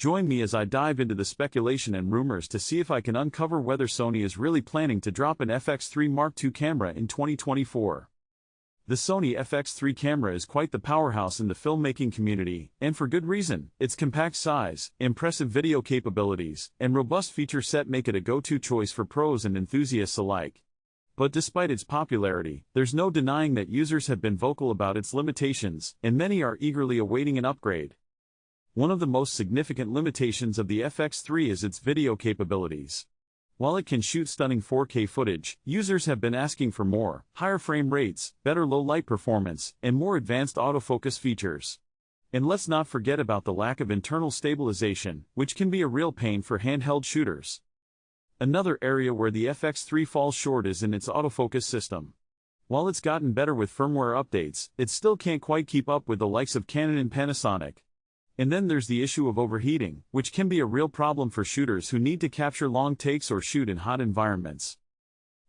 Join me as I dive into the speculation and rumors to see if I can uncover whether Sony is really planning to drop an FX3 Mark II camera in 2024. The Sony FX3 camera is quite the powerhouse in the filmmaking community, and for good reason. Its compact size, impressive video capabilities, and robust feature set make it a go-to choice for pros and enthusiasts alike. But despite its popularity, there's no denying that users have been vocal about its limitations, and many are eagerly awaiting an upgrade. One of the most significant limitations of the FX3 is its video capabilities. While it can shoot stunning 4K footage, users have been asking for more, higher frame rates, better low-light performance, and more advanced autofocus features. And let's not forget about the lack of internal stabilization, which can be a real pain for handheld shooters. Another area where the FX3 falls short is in its autofocus system. While it's gotten better with firmware updates, it still can't quite keep up with the likes of Canon and Panasonic. And then there's the issue of overheating, which can be a real problem for shooters who need to capture long takes or shoot in hot environments.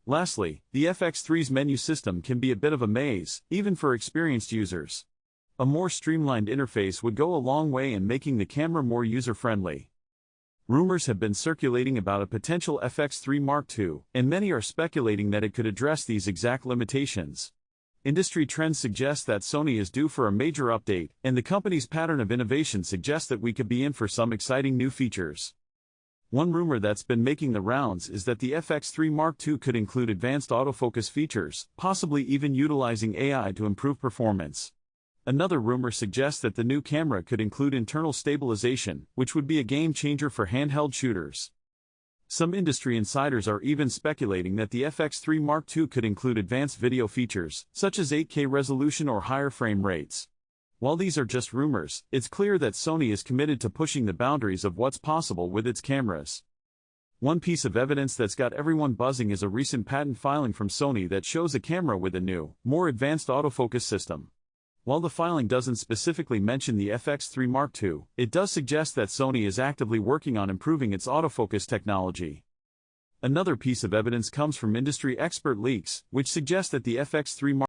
Lastly, the FX3's menu system can be a bit of a maze, even for experienced users. A more streamlined interface would go a long way in making the camera more user-friendly. Rumors have been circulating about a potential FX3 Mark II, and many are speculating that it could address these exact limitations. Industry trends suggest that Sony is due for a major update, and the company's pattern of innovation suggests that we could be in for some exciting new features. One rumor that's been making the rounds is that the FX3 Mark II could include advanced autofocus features, possibly even utilizing AI to improve performance. Another rumor suggests that the new camera could include internal stabilization, which would be a game-changer for handheld shooters. Some industry insiders are even speculating that the FX3 Mark II could include advanced video features, such as 8K resolution or higher frame rates. While these are just rumors, it's clear that Sony is committed to pushing the boundaries of what's possible with its cameras. One piece of evidence that's got everyone buzzing is a recent patent filing from Sony that shows a camera with a new, more advanced autofocus system. While the filing doesn't specifically mention the FX3 Mark II, it does suggest that Sony is actively working on improving its autofocus technology. Another piece of evidence comes from industry expert leaks, which suggest that the FX3 Mark